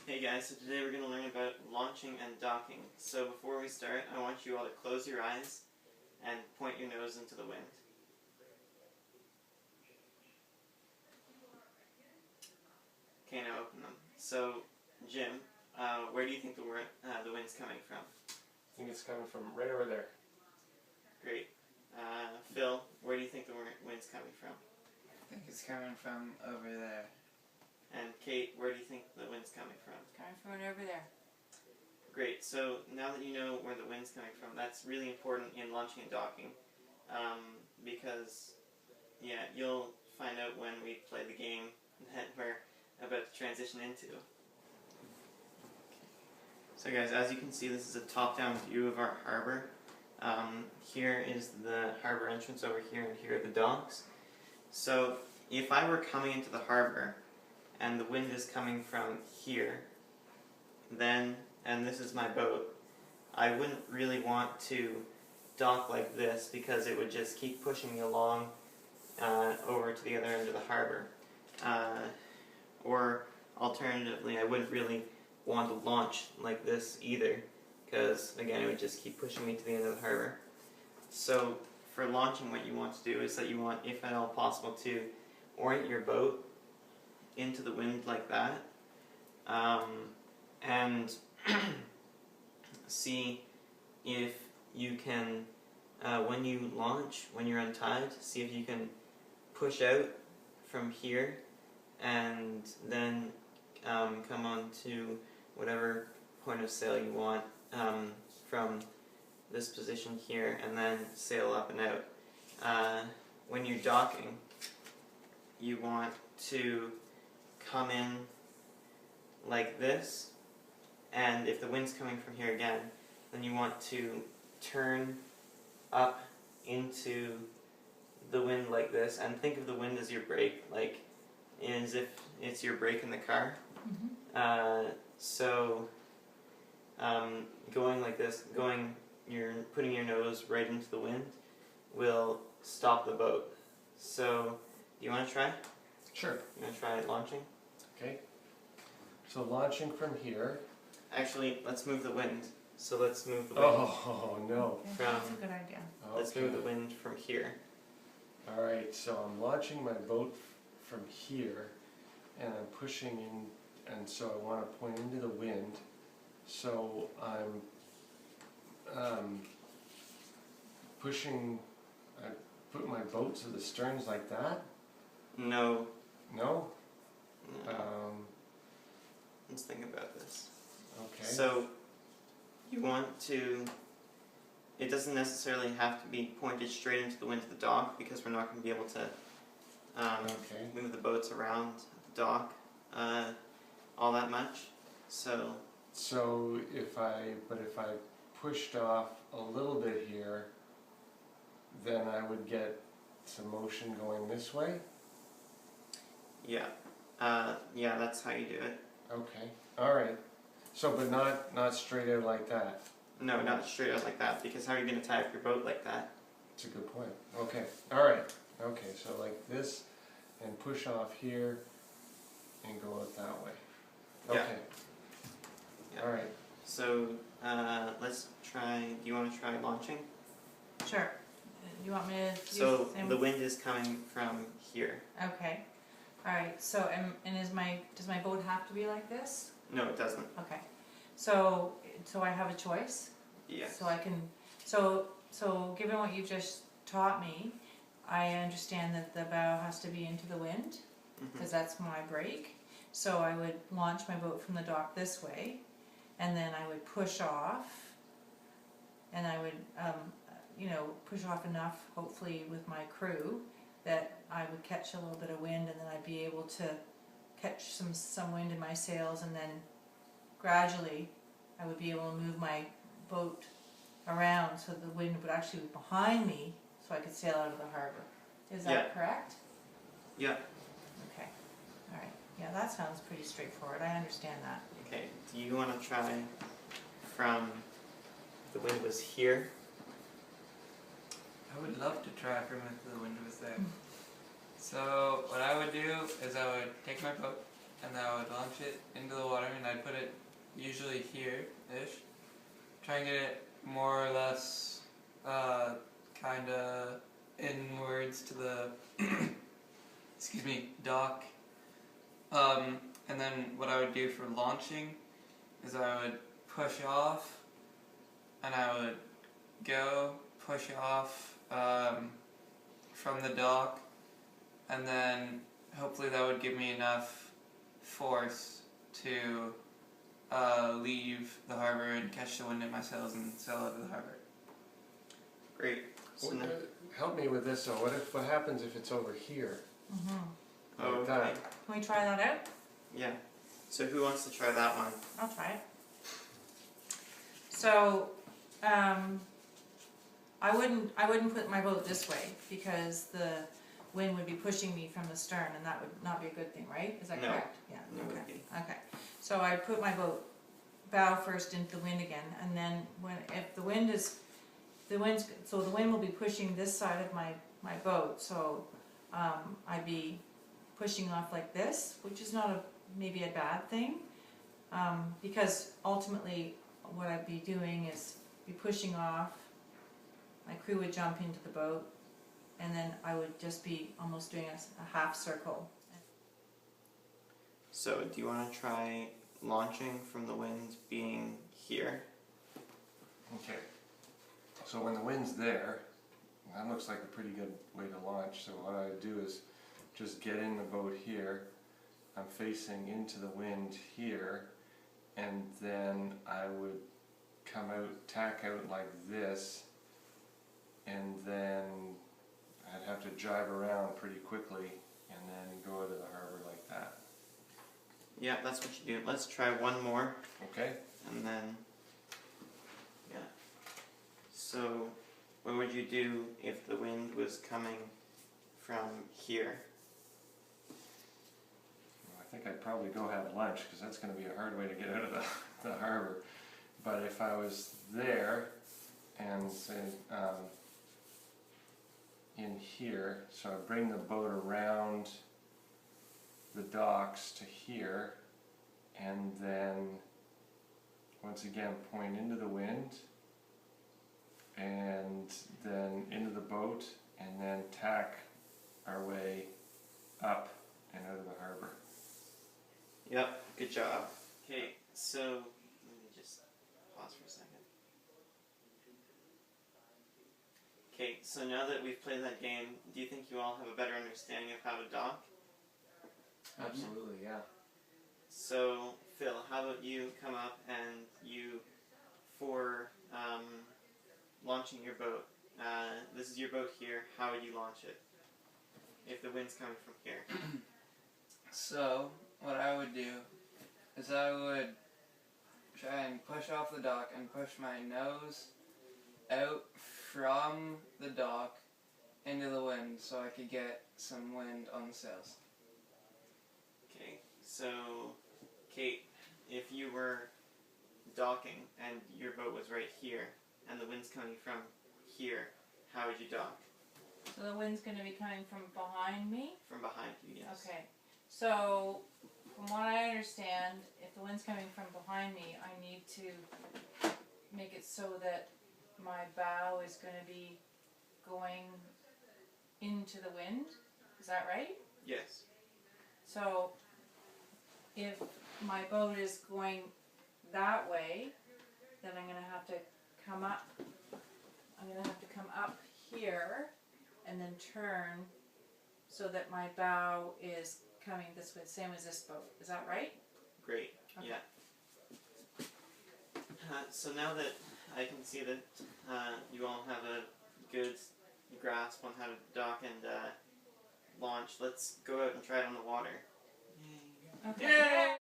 Hey guys, so today we're going to learn about launching and docking. So before we start, I want you all to close your eyes and point your nose into the wind. Okay, now open them. So, Jim, where do you think the wind's coming from? I think it's coming from right over there. Great. Phil, where do you think the wind's coming from? I think it's coming from over there. And Kate, where do you think the wind's coming from? Coming from over there. Great, so now that you know where the wind's coming from, that's really important in launching and docking. Because, yeah, you'll find out when we play the game that we're about to transition into. So guys, as you can see, this is a top-down view of our harbor. Here is the harbor entrance over here, and here are the docks. So if I were coming into the harbor, and the wind is coming from here, then, and this is my boat, I wouldn't really want to dock like this because it would just keep pushing me along over to the other end of the harbor. Or alternatively, I wouldn't really want to launch like this either, because again, it would just keep pushing me to the end of the harbor. So for launching, what you want to do is that you want, if at all possible, to orient your boat into the wind like that, and see if you can, when you launch, when you're untied, see if you can push out from here and then come on to whatever point of sail you want from this position here, and then sail up and out. When you're docking, you want to come in like this, and if the wind's coming from here again, then you want to turn up into the wind like this, and think of the wind as your brake, like as if it's your brake in the car. Going like this, you're putting your nose right into the wind will stop the boat. So, do you want to try? Sure. You want to try launching? Okay. So launching from here. Actually, let's move the wind. So let's move the wind. Oh no. Okay, that's a good idea. Let's move the wind from here. Alright, so I'm launching my boat from here, and I'm pushing in, and so I want to point into the wind. So I'm pushing, I put my boat to the sterns like that? No. No? No. Let's think about this. Okay. So, you want to, it doesn't necessarily have to be pointed straight into the wind of the dock, because we're not going to be able to move the boats around the dock all that much. So if I pushed off a little bit here, then I would get some motion going this way? Yeah. Yeah, that's how you do it. Okay, alright. So, but not straight out like that? No, not straight out like that, because how are you going to tie up your boat like that? That's a good point. Okay, alright. Okay, so like this, and push off here, and go out that way. Okay. Yeah. Alright. So, let's try, do you want to try launching? Sure. You want me to use So, the same? the wind is coming from here. Okay. Alright, so, does my boat have to be like this? No, it doesn't. Okay. So I have a choice? Yes. So I can, so given what you just taught me, I understand that the bow has to be into the wind, because that's my brake. So I would launch my boat from the dock this way, and then I would push off, and I would, push off enough, hopefully with my crew, that I would catch a little bit of wind, and then I'd be able to catch some wind in my sails, and then gradually I would be able to move my boat around so the wind would actually be behind me, so I could sail out of the harbor. Is that correct? Yeah. Okay. Alright. Yeah, that sounds pretty straightforward. I understand that. Okay, do you want to try from, the wind was here? I would love to try from if the wind was there. So what I would do is I would take my boat, and then I would launch it into the water, and I'd put it usually here-ish. Try and get it more or less kind of inwards to the excuse me, dock. And then what I would do for launching is I would push off, and I would go push off from the dock, and then hopefully that would give me enough force to leave the harbor and catch the wind in my sails and sail out of the harbor. Great. So now, Help me with this though. What happens if it's over here? Mm-hmm. oh, Like that? okay. Can we try that out? Yeah. So who wants to try that one? I'll try it. So, I wouldn't put my boat this way because the wind would be pushing me from the stern, and that would not be a good thing, right? Is that No. correct? Yeah. No, it would Okay. be. Okay. So I put my boat bow first into the wind again, and then if the wind will be pushing this side of my boat, so I'd be pushing off like this, which is not maybe a bad thing, because ultimately what I'd be doing is be pushing off. My crew would jump into the boat, and then I would just be almost doing a half circle. So do you want to try launching from the wind being here? Okay. So when the wind's there, that looks like a pretty good way to launch. So what I do is just get in the boat here. I'm facing into the wind here, and then I would come out, tack out like this, and then I'd have to jibe around pretty quickly and then go out of the harbor like that. Yeah, that's what you do. Let's try one more, Okay? and then, yeah. So, what would you do if the wind was coming from here? Well, I think I'd probably go have lunch because that's going to be a hard way to get out of the harbor. But if I was there and say in here, so I bring the boat around the docks to here, and then once again point into the wind, and then into the boat, and then tack our way up and out of the harbor. Yep, good job. Okay, so let me just pause for a second. Okay, so now that we've played that game, do you think you all have a better understanding of how to dock? Absolutely, yeah. So, Phil, how about you come up and you, for launching your boat, this is your boat here, how would you launch it? If the wind's coming from here. So, what I would do is I would try and push off the dock and push my nose out from the dock into the wind so I could get some wind on the sails. Okay, so, Kate, if you were docking and your boat was right here and the wind's coming from here, how would you dock? So the wind's going to be coming from behind me? From behind you, yes. Okay. So, from what I understand, if the wind's coming from behind me, I need to make it so that my bow is going to be going into the wind. Is that right? Yes. So, if my boat is going that way, then I'm going to have to come up. I'm going to have to come up here and then turn so that my bow is coming this way, same as this boat. Is that right? Great. Okay. Yeah. So now that I can see that you all have a good grasp on how to dock and launch, let's go out and try it on the water. Okay. Yay!